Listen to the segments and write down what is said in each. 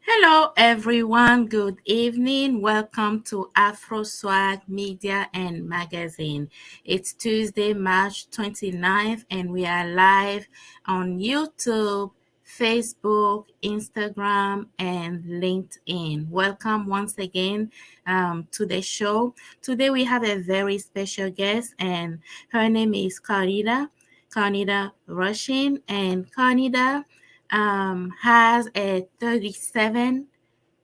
Hello, everyone. Good evening. Welcome to Afro Swag Media and Magazine. It's Tuesday, March 29th, and we are live on YouTube, Facebook, Instagram, and LinkedIn. Welcome once again to the show. Today, we have a very special guest, and her name is Karnetta Rushing, and Karnetta has a 37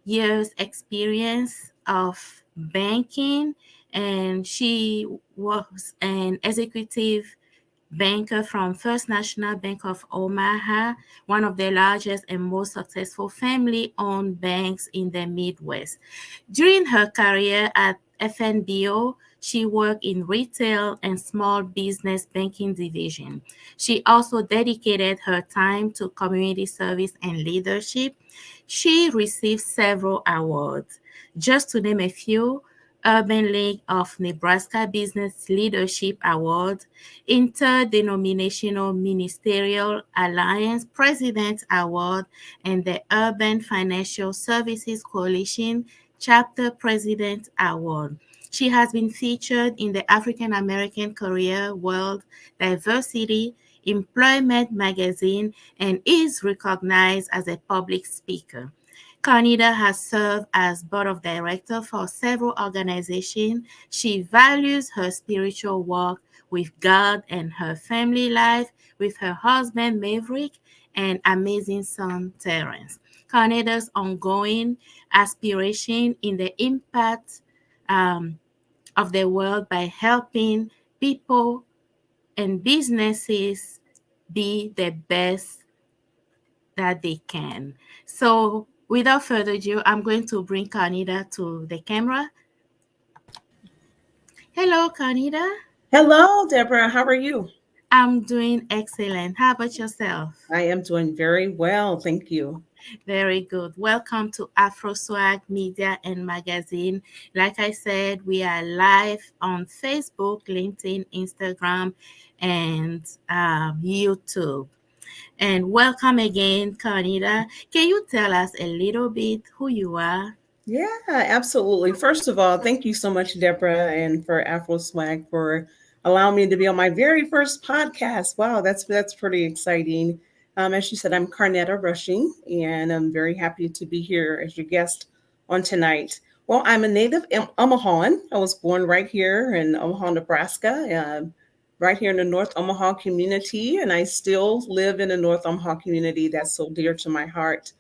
years experience of banking, and she was an executive banker from First National Bank of Omaha, one of the largest and most successful family-owned banks in the Midwest. During her career at fnbo, she worked in retail and small business banking division. She also dedicated her time to community service and leadership. She received several awards. Just to name a few: Urban League of Nebraska Business Leadership Award, Interdenominational Ministerial Alliance President Award, and the Urban Financial Services Coalition Chapter President Award. She has been featured in the African American Career World Diversity Employment magazine and is recognized as a public speaker. Karnetta has served as board of director for several organizations. She values her spiritual walk with God and her family life with her husband Maverick and amazing son Terrence. Karnetta's ongoing aspiration in the impact um, of the world by helping people and businesses be the best that they can. So, without further ado, I'm going to bring Karnetta to the camera. Hello, Karnetta. Hello, Deborah. How are you? I'm doing excellent. How about yourself? I am doing very well. Thank you. Very good. Welcome to Afro Swag Media and Magazine. Like I said, we are live on Facebook, LinkedIn, Instagram, and YouTube. And welcome again, Karnetta. Can you tell us a little bit who you are? Yeah, absolutely. First of all, thank you so much, Deborah, and for Afro Swag for allowing me to be on my very first podcast. Wow, that's pretty exciting. As you said, I'm Karnetta Rushing, and I'm very happy to be here as your guest on tonight. Well, I'm a native Omahan. I was born right here in Omaha, Nebraska, right here in the North Omaha community, and I still live in the North Omaha community. That's so dear to my heart.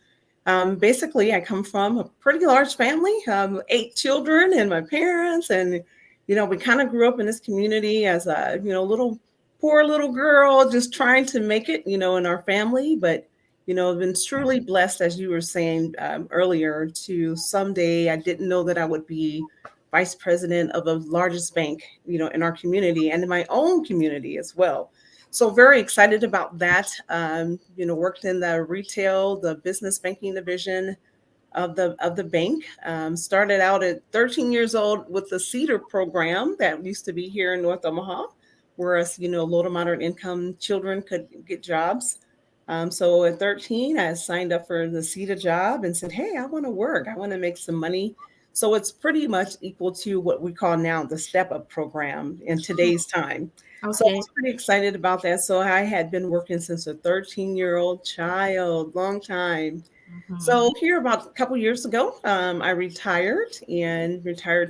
Basically, I come from a pretty large family, 8 children, and my parents, and we kind of grew up in this community as a little poor little girl, just trying to make it, in our family. But I've been truly blessed, as you were saying earlier, to someday. I didn't know that I would be vice president of the largest bank, in our community and in my own community as well. So very excited about that. Worked in the retail, the business banking division of the bank. Started out at 13 years old with the Cedar program that used to be here in North Omaha, whereas low to moderate income children could get jobs. So at 13, I signed up for the Cedar job and said, "Hey, I want to work. I want to make some money." So it's pretty much equal to what we call now the Step Up program in today's time. So I Okay. was pretty excited about that. So I had been working since a 13-year-old child, long time. Mhm. So here about a couple years ago, I retired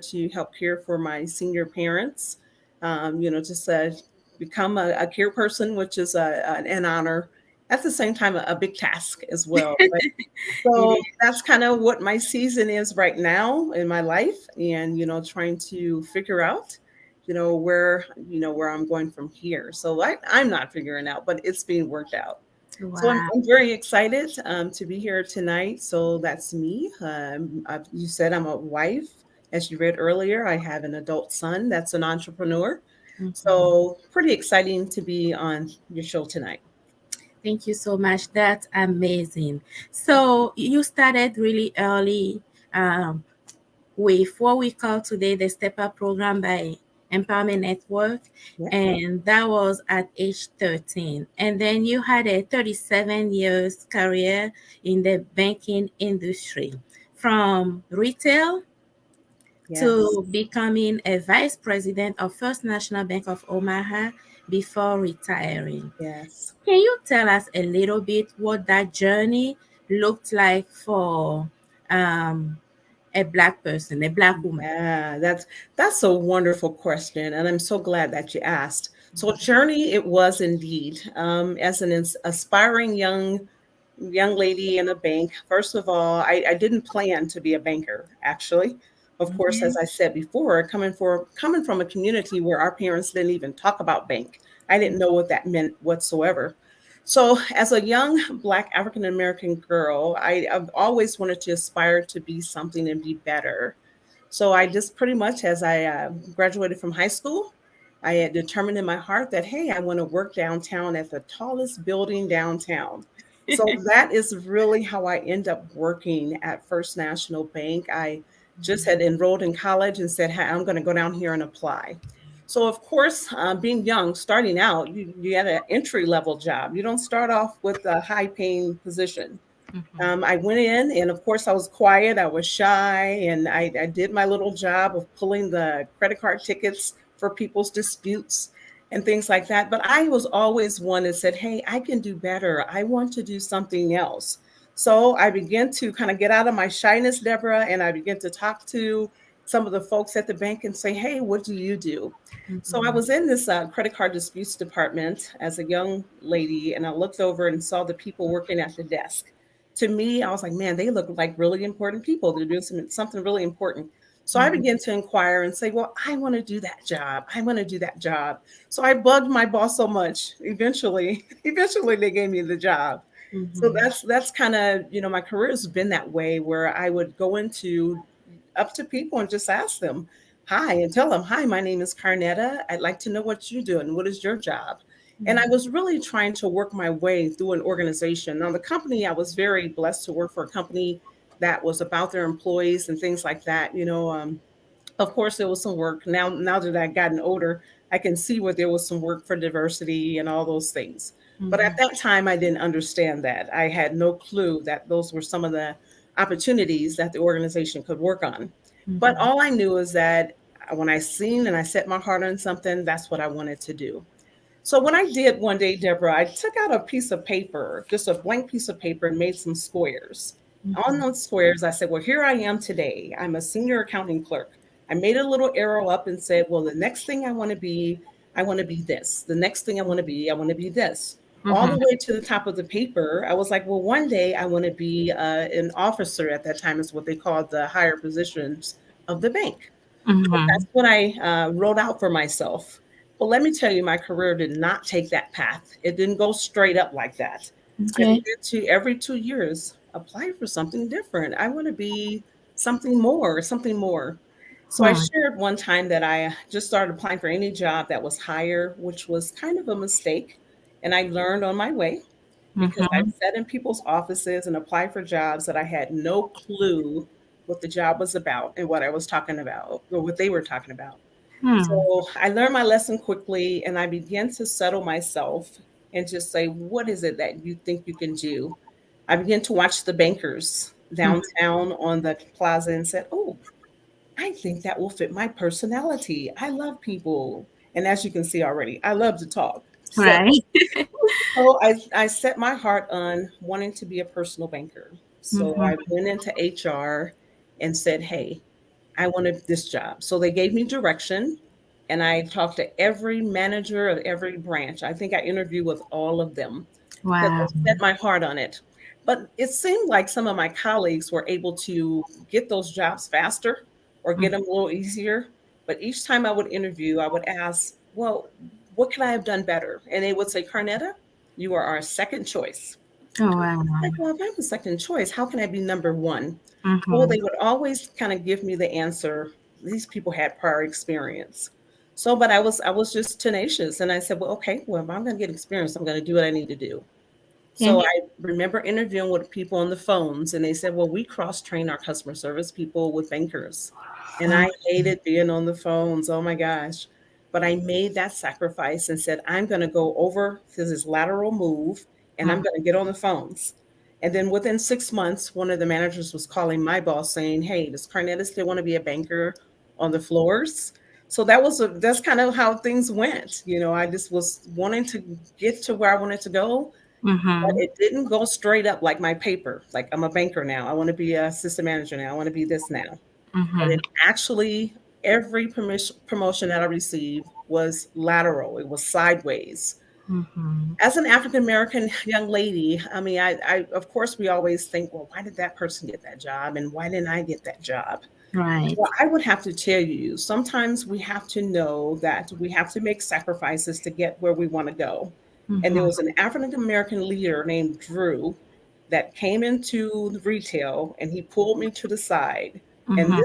to help care for my senior parents. Just become a care person, which is an honor. At the same time, a big task as well. But It so is. that's kind of what my season is right now in my life, and trying to figure out, where I'm going from here. So I'm not figuring out, but it's being worked out. So I'm, Wow. I'm very excited to be here tonight. So that's me. You said I'm a wife. As you read earlier, I have an adult son that's an entrepreneur. Mhm. So pretty exciting to be on your show tonight. Thank you so much. That's amazing. So you started really early with what we call today the Step Up program by Empowerment Network, Yeah. and that was at age 13. And then you had a 37 years career in the banking industry, from retail Yes. to becoming a vice president of First National Bank of Omaha before retiring. Yes. Can you tell us a little bit what that journey looked like for um, a Black person, a Black woman? Yeah, that's a wonderful question, and I'm so glad that you asked. So, journey it was indeed. As an aspiring young lady in a bank. First of all, I didn't plan to be a banker. Actually, of course, as Mhm, I said before, coming from a community where our parents didn't even talk about bank, I didn't know what that meant whatsoever. So, as a young Black African American girl, I've always wanted to aspire to be something and be better. So I just pretty much, as I graduated from high school, I had determined in my heart that, hey, I want to work downtown at the tallest building downtown. So that is really how I end up working at First National Bank. I just had enrolled in college and said, hey, I'm going to go down here and apply. So, of course, being young, starting out, you get an entry level job. You don't start off with a high paying position. mhm, I went in, and of course, I was quiet. I was shy, and I did my little job of pulling the credit card tickets for people's disputes and things like that. But I was always one that said, hey, I can do better. I want to do something else. So I began to kind of get out of my shyness, Deborah, and I began to talk to some of the folks at the bank and say, hey, what do you do? So I mhm, was in this credit card disputes department as a young lady, and I looked over and saw the people working at the desk. To me, I was like, man, they look like really important people. They're doing something really important. So I mhm, began to inquire and say, well, I want to do that job. I want to do that job. So I bugged my boss so much. Eventually they gave me the job. So mhm, that's kind of, my career has been that way where I would go into up to people and just ask them, hi, and tell them, hi, my name is Karnetta. I'd like to know what you do and what is your job? And I mhm, was really trying to work my way through an organization. Now, the company, I was very blessed to work for a company that was about their employees and things like that. Of course, there was some work. Now that I've gotten older, I can see where there was some work for diversity and all those things. But at mhm, that time, I didn't understand that. I had no clue that those were some of the opportunities that the organization could work on. But mhm, all I knew is that when I seen and I set my heart on something, that's what I wanted to do. So what I did one day, Deborah, I took out a piece of paper, just a blank piece of paper, and made some squares. On mhm, those squares, I said, well, here I am today. I'm a senior accounting clerk. I made a little arrow up and said, well, the next thing I want to be this. The next thing I want to be this. All the mhm, way to the top of the paper, I was like, well, one day I want to be an officer at that time, is what they called the higher positions of the bank. So that's mhm. what I wrote out for myself. But let me tell you, my career did not take that path. It didn't go straight up like that. I Okay. began to, every 2 years, apply for something different. I want to be something more, something more. So I Hmm. shared one time that I just started applying for any job that was higher, which was kind of a mistake. And I learned on my way, because I Mhm. sat in people's offices and applied for jobs that I had no clue what the job was about and what I was talking about, or what they were talking about. Hmm. So I learned my lesson quickly, and I began to settle myself and just say, what is it that you think you can do? I began to watch the bankers Mhm. downtown on the plaza and said, oh, I think that will fit my personality. I love people. And as you can see already, I love to talk. Right. So I set my heart on wanting to be a personal banker. So I Mhm. went into HR and said, hey, I wanted this job. So they gave me direction, and I talked to every manager of every branch. I think I interviewed with all of them because I Wow. set my heart on it. But it seemed like some of my colleagues were able to get those jobs faster or get Mhm. them a little easier. But each time I would interview, I would ask, well, what could I have done better? And they would say, Carnetta, you are our second choice. Oh, wow. Like, well, if I'm the second choice, how can I be number one? Well, Mhm. they would always kind of give me the answer. These people had prior experience. So, but I was just tenacious, and I said, well, okay, well, if I'm going to get experience, I'm going to do what I need to do. So Okay. I remember interviewing with people on the phones, and they said, well, we cross train our customer service people with bankers. And I hated being on the phones. Oh my gosh. but I made that sacrifice and said, I'm going to go over to this lateral move and I'm Mm, going to get on the phones. And then within 6 months, one of the managers was calling my boss saying, hey, does Karnetta still want to be a banker on the floors? So that's kind of how things went. I just was wanting to get to where I wanted to go, but mhm, it didn't go straight up like my paper. Like, I'm a banker now. I want to be a assistant manager now. I want to be this now. But mhm, it actually, every promotion that I received was lateral. It was sideways. mhm. As an African American young lady, I mean, of course, we always think, well, why did that person get that job, and why didn't I get that job? Right. Well, I would have to tell you, sometimes we have to know that we have to make sacrifices to get where we want to go. And there Mhm, was an African American leader named Drew that came into the retail, and he pulled me to the side. And mhm,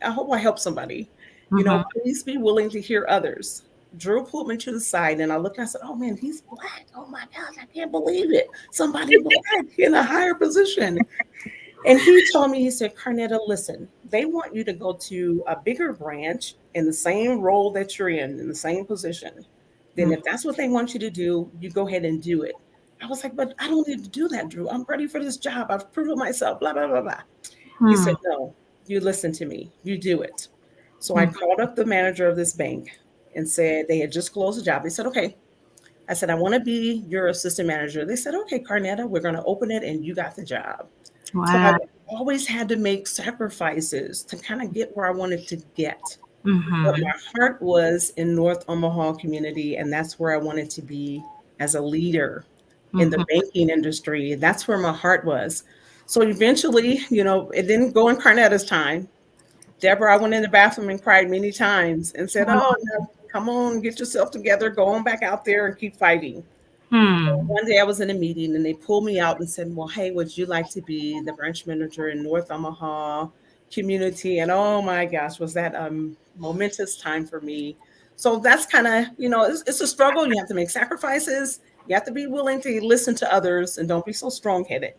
I hope I help somebody. mhm, Please be willing to hear others. Drew pulled me to the side, and I looked and I said, "Oh man, he's black. Oh my gosh, I can't believe it. Somebody black in a higher position." And he told me, he said, Karnetta, listen, they want you to go to a bigger branch in the same role that you're in the same position. Then, mhm, if that's what they want you to do, you go ahead and do it. I was like, but I don't need to do that, Drew. I'm ready for this job. I've proven myself, blah, blah, blah, blah. He said, mhm, no, you listen to me. You do it. So I mhm. called up the manager of this bank and said they had just closed the job. They said, okay. I said, I want to be your assistant manager. They said, okay, Karnetta, we're going to open it and you got the job. So I've Wow. always had to make sacrifices to kind of get where I wanted to get. But Mhm, my heart was in North Omaha community, and that's where I wanted to be as a leader in the mhm, banking industry. That's where my heart was. So eventually, it didn't go in Carnetta's time. Deborah, I went in the bathroom and cried many times and said, oh, no, come on, get yourself together, go on back out there and keep fighting. mhm, One day I was in a meeting and they pulled me out and said, well, hey, would you like to be the branch manager in North Omaha community? And oh my gosh, was that a momentous time for me. So that's kind of, it's a struggle. You have to make sacrifices. You have to be willing to listen to others and don't be so strong headed,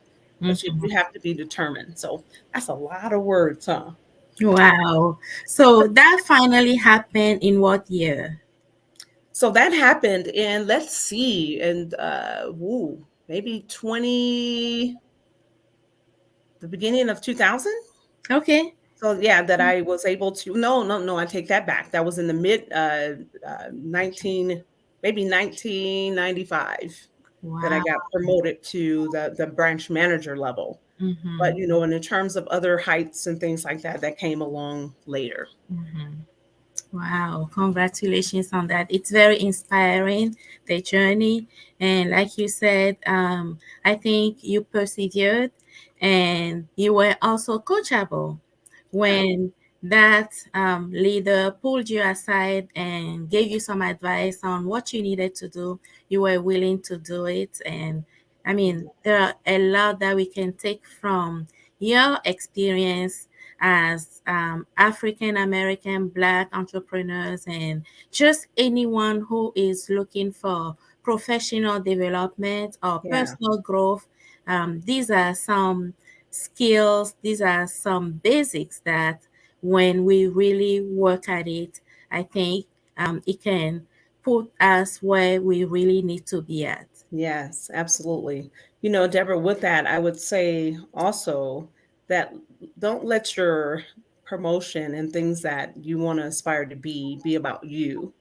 but you mhm. have to be determined. So that's a lot of words, huh? Wow. So that finally happened in what year? So that happened in, let's see, and maybe the beginning of 2000. Okay. So yeah, that I was able to. No, no, no. I take that back. That was in the mid 19, maybe 1995, that I Wow. got promoted to the branch manager level. But Mhm, and in terms of other heights and things like that, that came along later. mhm. Wow, congratulations on that. It's very inspiring, the journey. And like you said, I think you persevered and you were also coachable Yeah, when that leader pulled you aside and gave you some advice on what you needed to do. You were willing to do it. And I mean, there are a lot that we can take from your experience as African American Black entrepreneurs and just anyone who is looking for professional development or yeah. personal growth. These are some skills, these are some basics that when we really work at it, I think it can put us where we really need to be at. Yes, absolutely. Deborah, with that, I would say also that don't let your promotion and things that you want to aspire to be about you.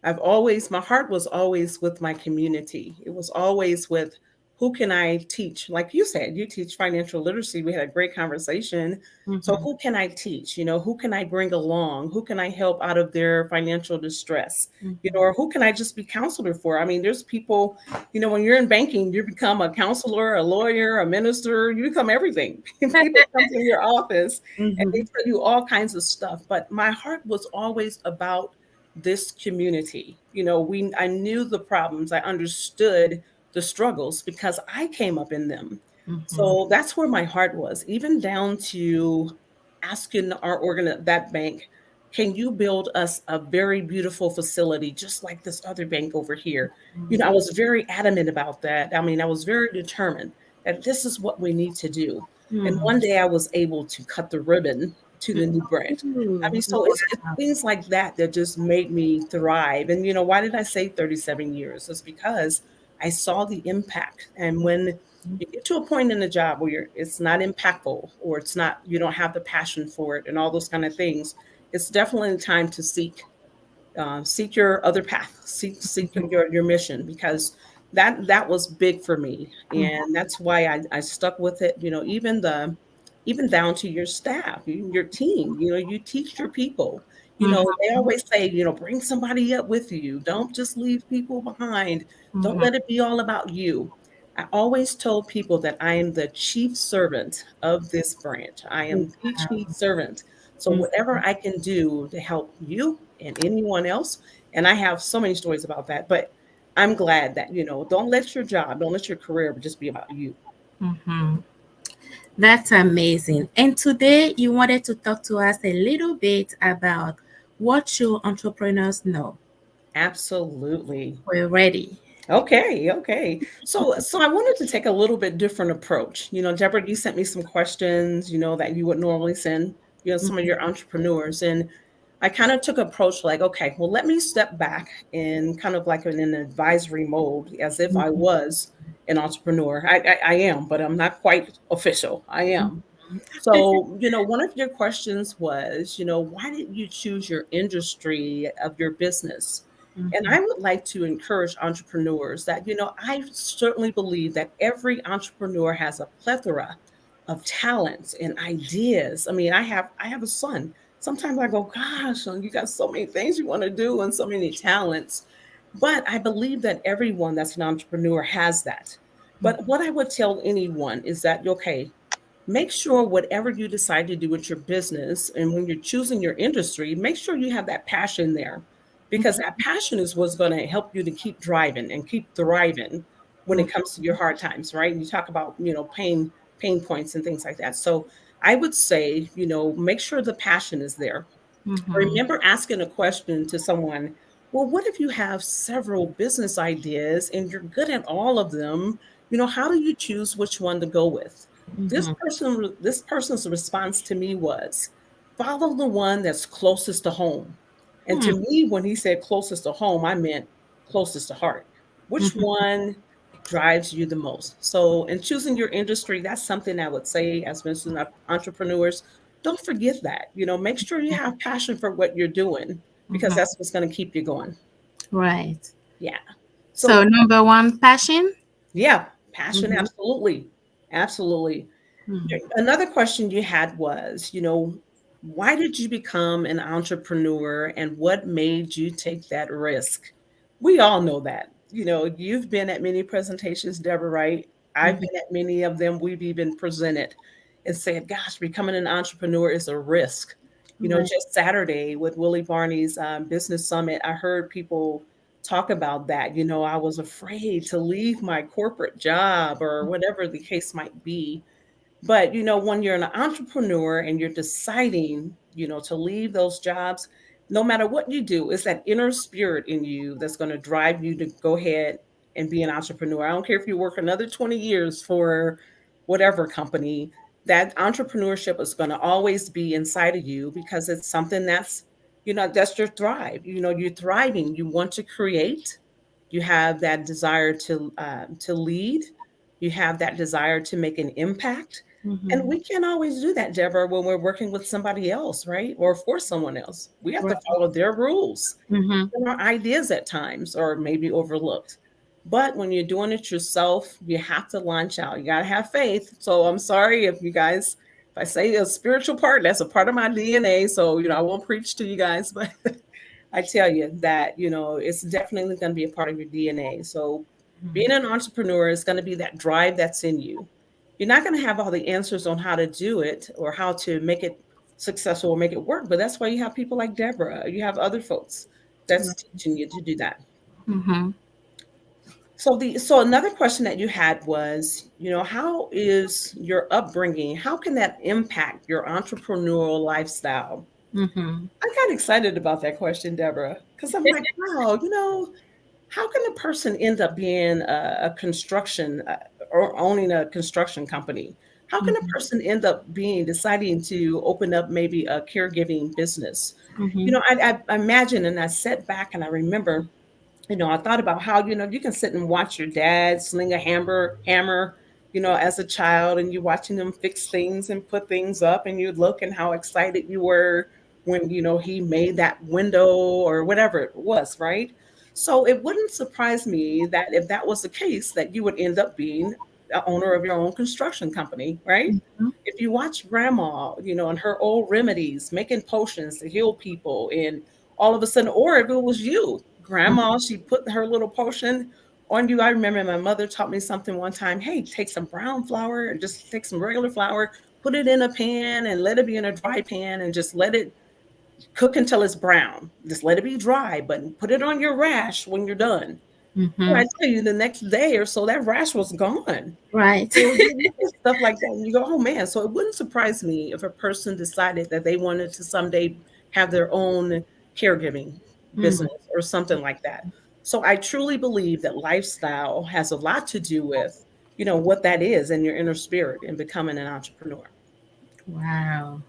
My heart was always with my community. It was always with, who can I teach? Like you said, you teach financial literacy. We had a great conversation. So Mhm, who can I teach? Who can I bring along? Who can I help out of their financial distress? mhm, Or who can I just be counselor for? I mean, there's people, when you're in banking, you become a counselor, a lawyer, a minister, you become everything. People come to your office and they mhm, tell you all kinds of stuff. But my heart was always about this community. I knew the problems, I understood the struggles because I came up in them. mhm, So that's where my heart was, even down to asking that bank, can you build us a very beautiful facility just like this other bank over here? I was very adamant about that. I mean, I was very determined that this is what we need to do. And mhm, one day I was able to cut the ribbon to the new branch. I Ooh, mean, so it's wow. things like that that just made me thrive. And, why did I say 37 years? It's because I saw the impact. And when you get to a point in the job where it's not impactful or it's not, you don't have the passion for it and all those kind of things, it's definitely time to seek your other path, seek your mission, because that was big for me, and that's why I stuck with it. Even down to your staff, your team. You teach your people. They Mhm, always say, bring somebody up with you. Don't just leave people behind. Don't mhm. let it be all about you. I always told people that I am the chief servant of this branch. I am the chief servant. So Mhm, whatever I can do to help you and anyone else, and I have so many stories about that, but I'm glad that, don't let your career just be about you. mhm. That's amazing. And today you wanted to talk to us a little bit about what should entrepreneurs know. Absolutely. We're ready. Okay, okay. So I wanted to take a little bit different approach. Deborah, you sent me some questions, that you would normally send, some of your entrepreneurs. And I kind of took approach like, okay, well, let me step back and kind of like in an advisory mode as if I Mhm, was an entrepreneur. I am, but I'm not quite official. I mhm, am. So, one of your questions was, why did you choose your industry of your business? And mhm, I would like to encourage entrepreneurs that, I certainly believe that every entrepreneur has a plethora of talents and ideas. I mean, I have a son. Sometimes I go, gosh, son, you got so many things you want to do and so many talents. But I believe that everyone that's an entrepreneur has that. But what I would tell anyone is that, okay, make sure whatever you decide to do with your business and when you're choosing your industry, make sure you have that passion there, because that passion is what's going to help you to keep driving and keep thriving when mhm, it comes to your hard times, right? You talk about, pain points and things like that. So I would say, make sure the passion is there. mhm, Remember asking a question to someone, well, what if you have several business ideas and you're good at all of them? How do you choose which one to go with? mhm, This person's response to me was, follow the one that's closest to home. And to mhm, me, when he said closest to home, I meant closest to heart. Which mhm, one drives you the most? So in choosing your industry, that's something I would say as mentioned entrepreneurs, don't forget that. Make sure you have passion for what you're doing, because mhm. that's what's going to keep you going. Right. Yeah. So So, number one, passion. yeah, passion, Mhm, absolutely. Absolutely. mhm, Another question you had was, why did you become an entrepreneur and what made you take that risk? We all know that. You've been at many presentations, Deborah, right? I've mhm. been at many of them. We've even presented and said, gosh, becoming an entrepreneur is a risk. Right. Just Saturday with Willie Barney's business summit, I heard people talk about that. I was afraid to leave my corporate job or whatever the case might be, but when you're an entrepreneur and you're deciding, to leave those jobs, no matter what you do, it's that inner spirit in you that's going to drive you to go ahead and be an entrepreneur. I don't care if you work another 20 years for whatever company, that entrepreneurship is going to always be inside of you, because it's something that's your thrive. You're thriving. You want to create. You have that desire to lead. You have that desire to make an impact, and Mhm. we can't always do that, Deborah, when we're working with somebody else, right? Or for someone else. We have to Right. follow their rules. Mhm. And our ideas at times are maybe overlooked. But when you're doing it yourself, you have to launch out. You got to have faith. So I'm sorry if you guys, if I say a spiritual part, that's a part of my DNA. So, I won't preach to you guys, but I tell you that, it's definitely going to be a part of your DNA. So being Mhm. an entrepreneur is going to be that drive that's in you. You're not going to have all the answers on how to do it or how to make it successful or make it work, but that's why you have people like Deborah. You have other folks that's teaching you to do that. Mhm. So another question that you had was, how is your upbringing? How can that impact your entrepreneurial lifestyle? Mhm. I got excited about that question, Deborah, because I'm like, wow, how can a person end up being a construction or owning a construction company? how can a Mhm. person end up being deciding to open up maybe a caregiving business? Mhm. I imagine and I sat back and I remember, I thought about how, you can sit and watch your dad sling a hammer, as a child, and you're watching him fix things and put things up, and you'd look and how excited you were when, he made that window or whatever it was, right? So it wouldn't surprise me that if that was the case, that you would end up being the owner of your own construction company, right? Mhm. If you watch grandma, and her old remedies, making potions to heal people, and all of a sudden, or if it was you, grandma, she put her little potion on you. I remember my mother taught me something one time. Hey, take some brown flour and just take some regular flour, put it in a pan and let it be in a dry pan and just let it cook until it's brown. Just let it be dry, but put it on your rash when you're done. Well, I Mhm. tell you, the next day or so, that rash was gone. Right. So you look at stuff like that and you go, oh man. So it wouldn't surprise me if a person decided that they wanted to someday have their own caregiving Mm. business or something like that. So I truly believe that lifestyle has a lot to do with, what that is in your inner spirit and becoming an entrepreneur. Wow.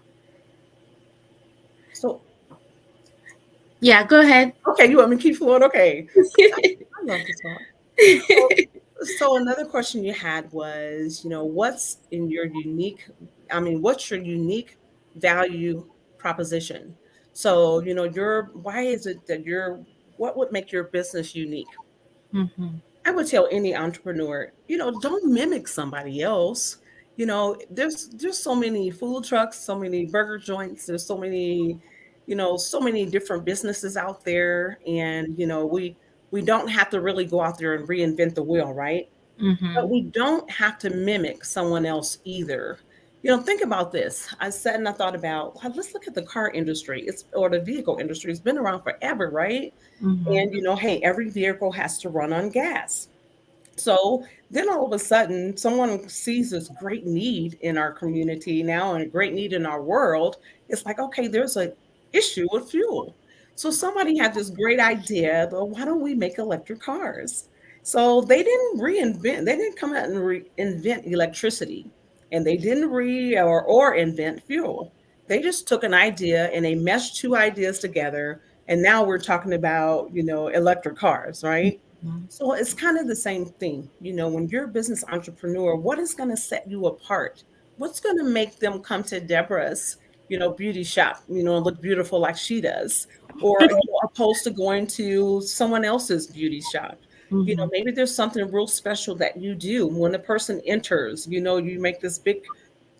So, Yeah, go ahead. okay, you want me to keep flowing? Okay. I love to talk. So, so another question you had was, what's your unique value proposition? So, why is it that what would make your business unique? Mhm. I would tell any entrepreneur, don't mimic somebody else. There's so many food trucks, so many burger joints, there's so many different businesses out there, and we don't have to really go out there and reinvent the wheel, right? But Mhm. we don't have to mimic someone else either. Think about this. I sat and I thought about, well, let's look at the car industry. Or the vehicle industry. It's been around forever, right? Mhm. And hey, every vehicle has to run on gas. So then all of a sudden, someone sees this great need in our community now and a great need in our world. It's like, okay, there's an issue with fuel. So somebody had this great idea, but why don't we make electric cars? So they didn't come out and reinvent electricity, and they didn't or invent fuel. They just took an idea and they meshed two ideas together, and now we're talking about, electric cars, right? Mhm. So it's kind of the same thing. When you're a business entrepreneur, what is going to set you apart? What's going to make them come to Deborah's, beauty shop, and look beautiful like she does, or opposed to going to someone else's beauty shop? Mhm. Maybe there's something real special that you do when a person enters. You make this big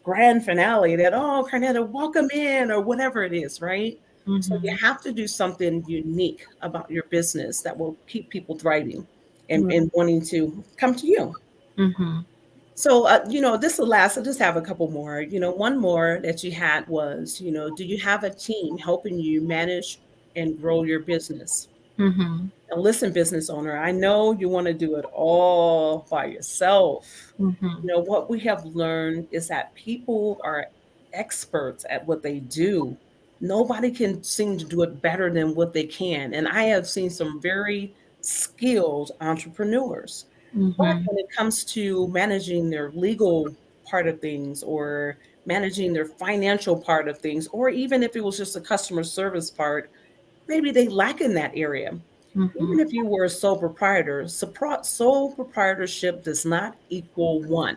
grand finale that, oh, Karnetta, welcome in, or whatever it is, right? So you Mhm. have to do something unique about your business that will keep people thriving and, Right. and wanting to come to you. Mhm. So, this will last. I'll just have a couple more. One more that you had was, do you have a team helping you manage and grow your business? Mhm. Now, listen, business owner, I know you want to do it all by yourself. Mhm. What we have learned is that people are experts at what they do. Nobody can seem to do it better than what they can. And I have seen some very skilled entrepreneurs. But Mhm. when it comes to managing their legal part of things, or managing their financial part of things, or even if it was just a customer service part, maybe they lack in that area. Mhm. Even if you were a sole proprietor, sole proprietorship does not equal one.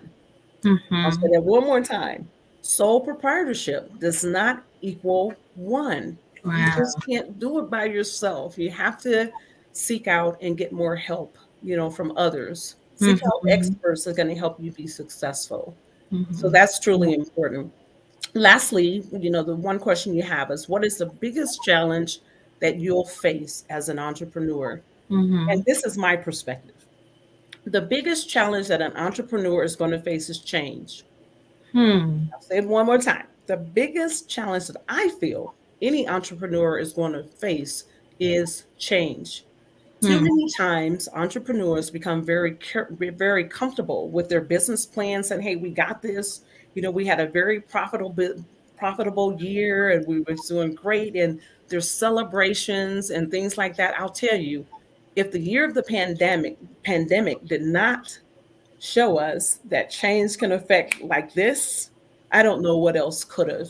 I'll say Mhm. that one more time. Sole proprietorship does not equal one. You just Wow. can't do it by yourself. You have to seek out and get more help, from others. Seek out Mhm. experts that are going to help you be successful. So Mhm. that's truly important. Lastly, the one question you have is, what is the biggest challenge that you'll face as an entrepreneur? And Mhm. this is my perspective. The biggest challenge that an entrepreneur is going to face is change. Hmm. I'll say it one more time. The biggest challenge that I feel any entrepreneur is going to face is change. Too Hmm. many times, entrepreneurs become very comfortable with their business plans, and hey, we got this. We had a very profitable year, and we were doing great. And there's celebrations and things like that. I'll tell you, if the year of the pandemic did not show us that change can affect like this, I don't know what else could have.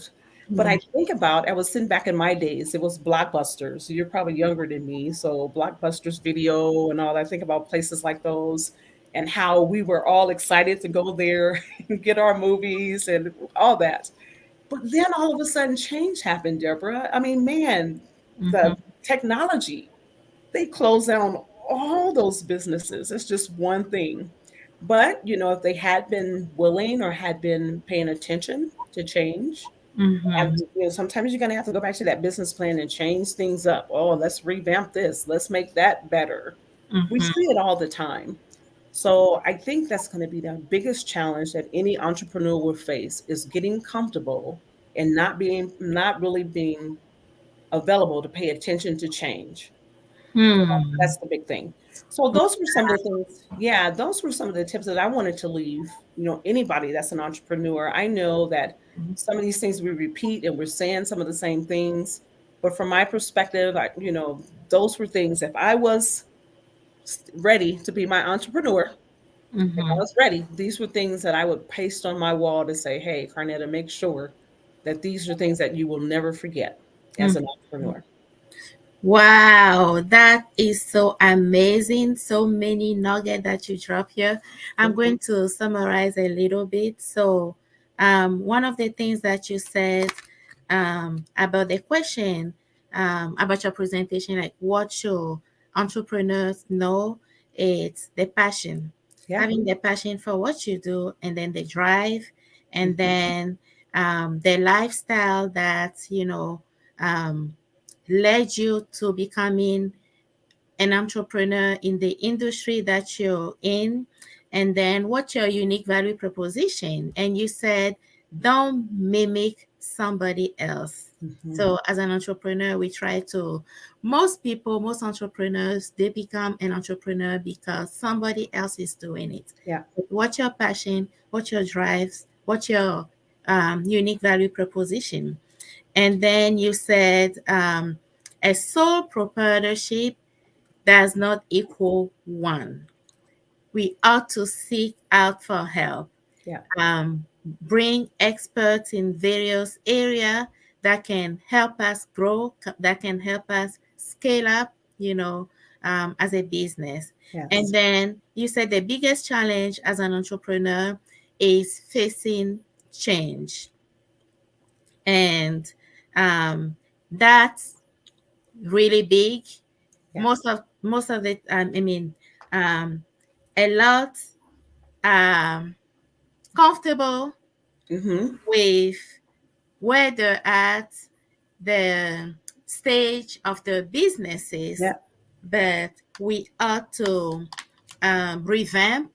But I think about, I was sitting back in my days, it was Blockbusters. You're probably younger than me. So Blockbusters video and all that. I think about places like those and how we were all excited to go there and get our movies and all that. But then all of a sudden change happened, Deborah. I mean, man, the Mhm. technology, they closed down all those businesses. It's just one thing. But, if they had been willing or had been paying attention to change, and, Mhm. sometimes you're going to have to go back to that business plan and change things up. Oh, let's revamp this. Let's make that better. We Mhm. see it all the time. So I think that's going to be the biggest challenge that any entrepreneur will face is getting comfortable and not really being available to pay attention to change. Hmm. That's the big thing. So those were some of the things, yeah, those were some of the tips that I wanted to leave, anybody that's an entrepreneur. I know that some of these things we repeat and we're saying some of the same things, but from my perspective, those were things if I was ready to be my entrepreneur, if I Mhm. was ready, these were things that I would paste on my wall to say, hey, Carnetta, make sure that these are things that you will never forget as Mhm. an entrepreneur. Wow, that is so amazing. So many nuggets that you drop here. I'm Thank you. going to summarize a little bit. So, one of the things that you said about the question about your presentation, like what should entrepreneurs know, it's the passion, Yeah. having the passion for what you do, and then the drive, and Mhm. then the lifestyle that, um, led you to becoming an entrepreneur in the industry that you're in, and then what's your unique value proposition. And you said don't mimic somebody else. Mhm. So as an entrepreneur, we try to, most entrepreneurs, they become an entrepreneur because somebody else is doing it. Yeah. What's your passion, what's your drives, what's your unique value proposition. And then you said a sole proprietorship does not equal one. We ought to seek out for help. Yeah. Bring experts in various areas that can help us grow, that can help us scale up, as a business. And Yes. then you said the biggest challenge as an entrepreneur is facing change. And that's really big. Yeah. Most of the time, um, a lot comfortable Mhm. with where they're at, the stage of the businesses, Yeah. but we ought to revamp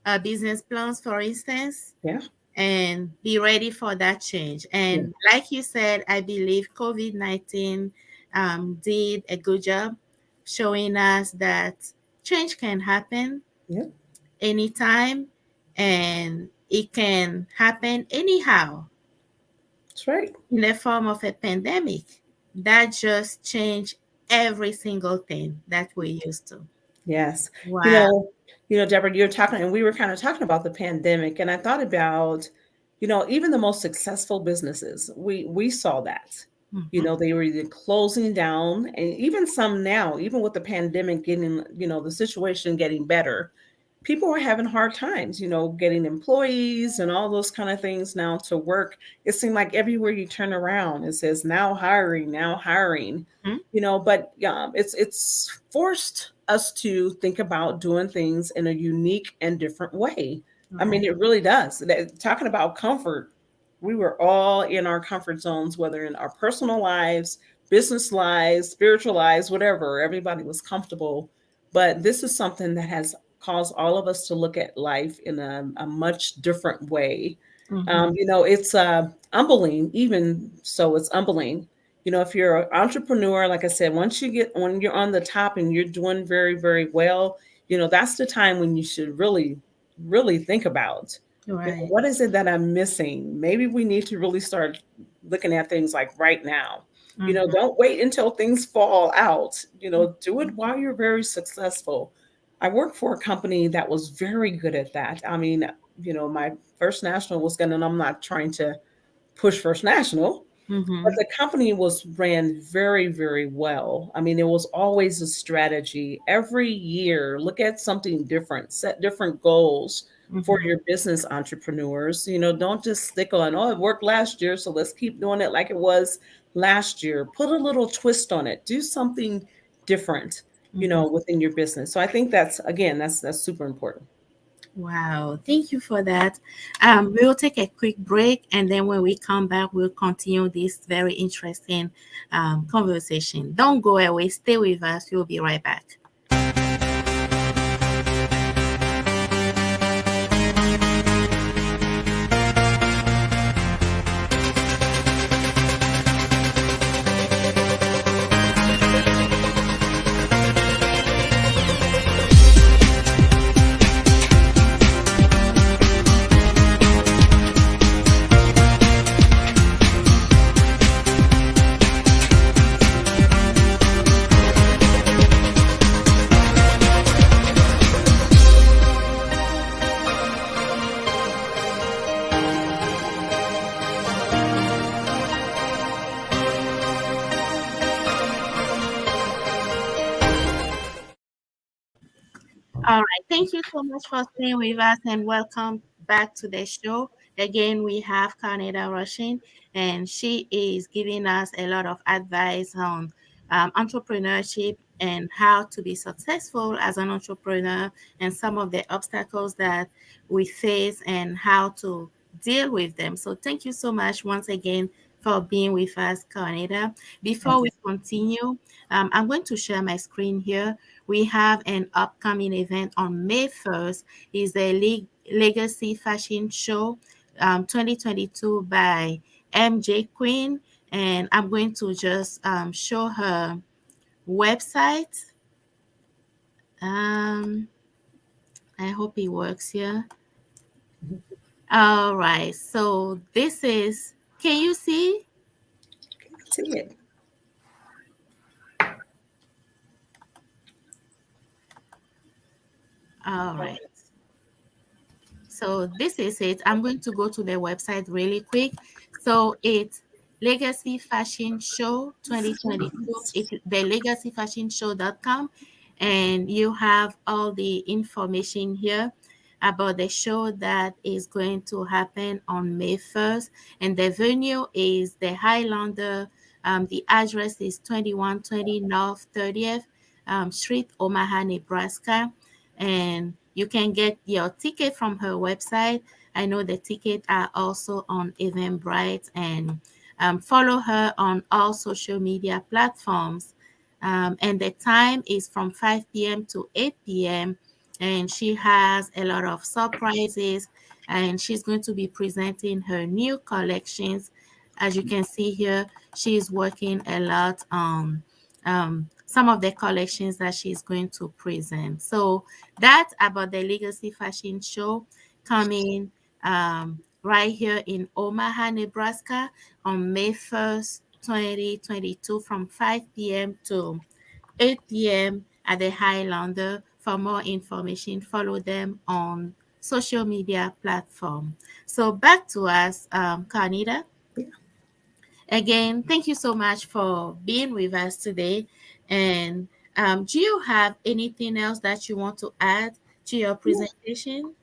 our business plans, for instance, Yeah. and be ready for that change. Yeah. And like you said, I believe COVID-19 did a good job showing us that change can happen Yeah. anytime and it can happen anyhow That's right. in the form of a pandemic. That just changed every single thing that we used to. Yes. You Wow. know, Deborah, you're talking, and we were kind of talking about the pandemic, and I thought about, even the most successful businesses. We saw that. Mhm. They were either closing down, and even some now, even with the pandemic getting, the situation getting better, people are having hard times, getting employees and all those kind of things now to work. It seemed like everywhere you turn around, it says now hiring, now hiring. Mhm. But it's forced us to think about doing things in a unique and different way. I Right. mean, it really does. Talking about comfort, we were all in our comfort zones, whether in our personal lives, business lives, spiritual lives, whatever. Everybody was comfortable. But this is something that has caused all of us to look at life in a much different way. Mhm. It's humbling, even so, it's humbling. If you're an entrepreneur, like I said, when you're on the top and you're doing very, very well, that's the time when you should really, really think about, Right. what is it that I'm missing? Maybe we need to really start looking at things like right now. Mhm. Don't wait until things fall out. Do it while you're very successful. I worked for a company that was very good at that. I mean, my First National was going to, and I'm not trying to push First National, but Mm-hmm. the company was ran very, very well. I mean, it was always a strategy. Every year, look at something different, set different goals for Mm-hmm. your business entrepreneurs. Don't just stick on, oh, it worked last year, so let's keep doing it like it was last year. Put a little twist on it. Do something different, Mm-hmm. within your business. So I think that's super important. Wow, thank you for that. We'll take a quick break, and then when we come back, we'll continue this very interesting conversation. Don't go away, stay with us. We'll be right back. All right. Thank you so much for staying with us and welcome back to the show. Again, we have Karnetta Rushing, and she is giving us a lot of advice on entrepreneurship and how to be successful as an entrepreneur and some of the obstacles that we face and how to deal with them. So, thank you so much once again for being with us, Karnetta. Before we Yes. continue, I'm going to share my screen here. We have an upcoming event on May 1st. Is the Legacy Fashion Show 2022 by MJ Queen. And I'm going to just show her website. Um, I hope it works here. All right. So this is, can you see? See it. All right. So this is it. I'm going to go to the website really quick. So it's Legacy Fashion Show 2022. It's the legacyfashionshow.com. And you have all the information here about the show that is going to happen on May 1st. And the venue is the Highlander. The address is 2120 North 30th Street, Omaha, Nebraska, and you can get your ticket from her website. I know the tickets are also on Eventbrite, and follow her on all social media platforms. And the time is from 5 p.m. to 8 p.m. And she has a lot of surprises, and she's going to be presenting her new collections. As you can see here, she's working a lot on some of the collections that she's going to present. So that's about the Legacy Fashion Show coming right here in Omaha, Nebraska on May 1st, 2022 from 5 p.m. to 8 p.m. at the Highlander. For more information, follow them on social media platform. So back to us, Carnita. Again, thank you so much for being with us today. And do you have anything else that you want to add to your presentation?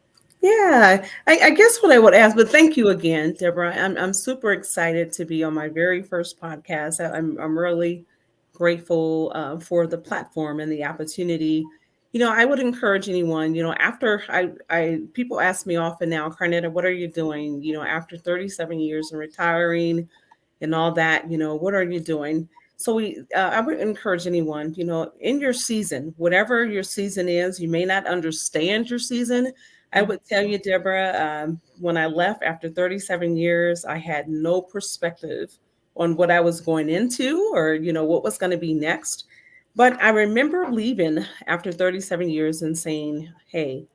Yeah, I guess what I would ask, but thank you again, Deborah. I'm super excited to be on my very first podcast. I'm really grateful for the platform and the opportunity. I would encourage anyone. After I people ask me often now, Carnetta, what are you doing? After 37 years and retiring, and all that, what are you doing? So I would encourage anyone, in your season, whatever your season is, you may not understand your season. I Mhm. would tell you, Deborah, when I left after 37 years, I had no perspective on what I was going into or, what was going to be next. But I remember leaving after 37 years and saying, hey,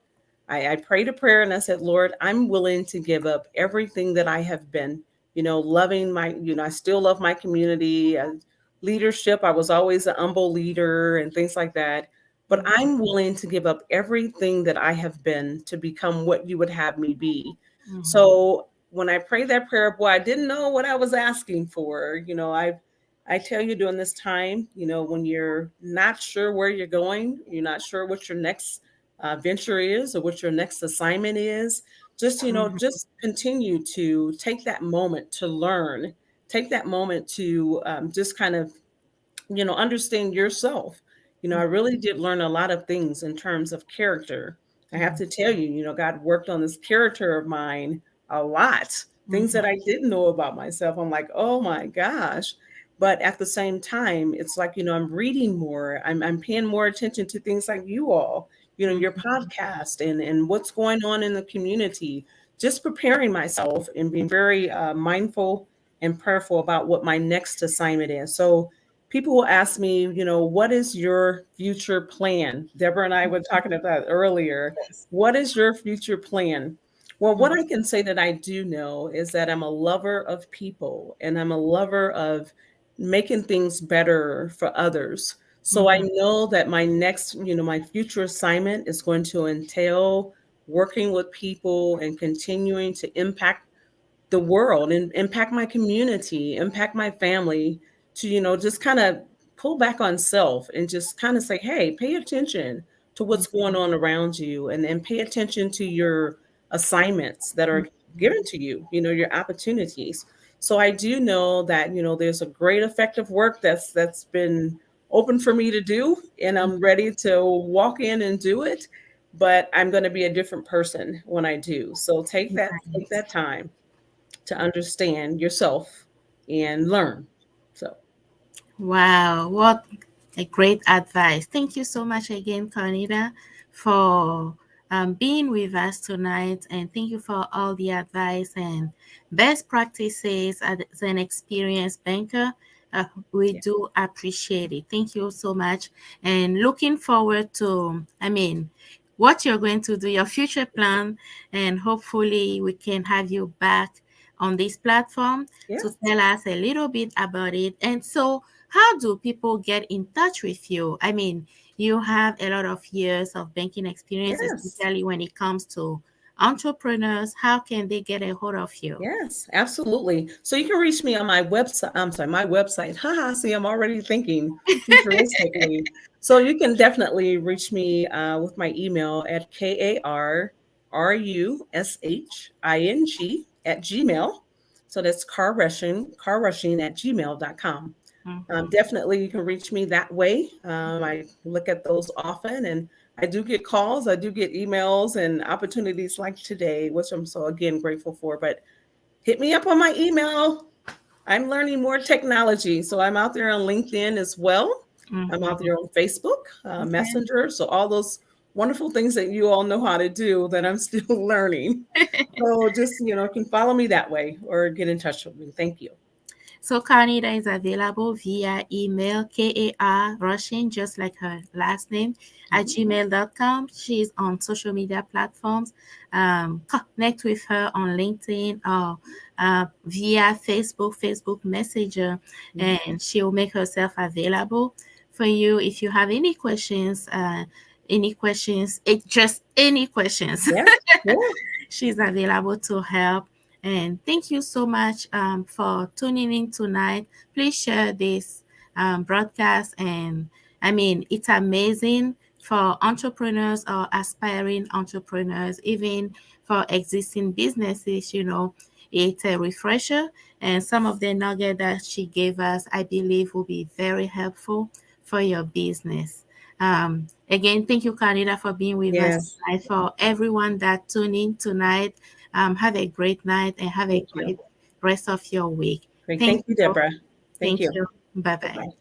I prayed a prayer and I said, Lord, I'm willing to give up everything that I have been, loving I still love my community, leadership. I was always an humble leader and things like that. but I'm willing to give up everything that I have been to become what you would have me be. Mhm. So when I prayed that prayer, boy, I didn't know what I was asking for. I tell you during this time, when you're not sure where you're going, you're not sure what your next venture is or what your next assignment is, Mhm. just continue to take that moment to learn, take that moment to just kind of understand yourself. I really did learn a lot of things in terms of character. I have Mhm. to tell you, God worked on this character of mine a lot. Things Mhm. that I didn't know about myself. I'm like, oh my gosh. But at the same time, it's like, I'm reading more. I'm paying more attention to things like you all, your Mhm. podcast and what's going on in the community, just preparing myself and being very mindful and prayerful about what my next assignment is. So people will ask me, what is your future plan? Deborah and I were talking about earlier. Yes. What is your future plan? Well, what Mhm. I can say that I do know is that I'm a lover of people and I'm a lover of making things better for others. So I Mhm. know that my next, my future assignment is going to entail working with people and continuing to impact the world and impact my community, impact my family, to, just kind of pull back on self and just kind of say, hey, pay attention to what's going on around you and pay attention to your assignments that are given to you, your opportunities. So I do know that, there's a great effective work that's been open for me to do, and I'm ready to walk in and do it. But I'm going to be a different person when I do. So take Nice. that time to understand yourself and learn. So, Wow, what a great advice. Thank you so much again, Karnetta, for being with us tonight. And thank you for all the advice and best practices as an experienced banker. We yeah. do appreciate it. Thank you so much. And looking forward to, what you're going to do, your future plan. And hopefully, we can have you back on this platform to Yes. tell us a little bit about it. And so, how do people get in touch with you? You have a lot of years of banking experience, Yes. especially when it comes to entrepreneurs. How can they get a hold of you? Yes, absolutely. So you can reach me on my website. I'm sorry, my website. Haha, see, I'm already thinking futuristically. So you can definitely reach me with my email at KARRUSHING at Gmail. So that's car rushing at gmail.com. Mhm. Definitely, you can reach me that way. I look at those often, and I do get calls, I do get emails, and opportunities like today, which I'm so again grateful for. But hit me up on my email. I'm learning more technology, so I'm out there on LinkedIn as well. I'm out Mhm. there on Facebook, Okay. Messenger, so all those wonderful things that you all know how to do that I'm still learning. So just you can follow me that way or get in touch with me. Thank you. So Karnita is available via email, KAR Rushing, just like her last name, at Mhm. gmail.com. She's on social media platforms. Connect with her on LinkedIn or via Facebook Messenger, Mhm. and she'll make herself available for you. If you have just any questions, Yeah, yeah. she's available to help. And thank you so much for tuning in tonight. Please share this broadcast. And it's amazing for entrepreneurs or aspiring entrepreneurs, even for existing businesses. It's a refresher. And some of the nugget that she gave us, I believe, will be very helpful for your business. Again, thank you, Karina, for being with us Yes. tonight. For everyone that tuned in tonight, have a great night and have a Thank you. great rest of your week. Great. Thank Thank you, you. Deborah. Thank Thank you. you. Bye bye. Bye-bye.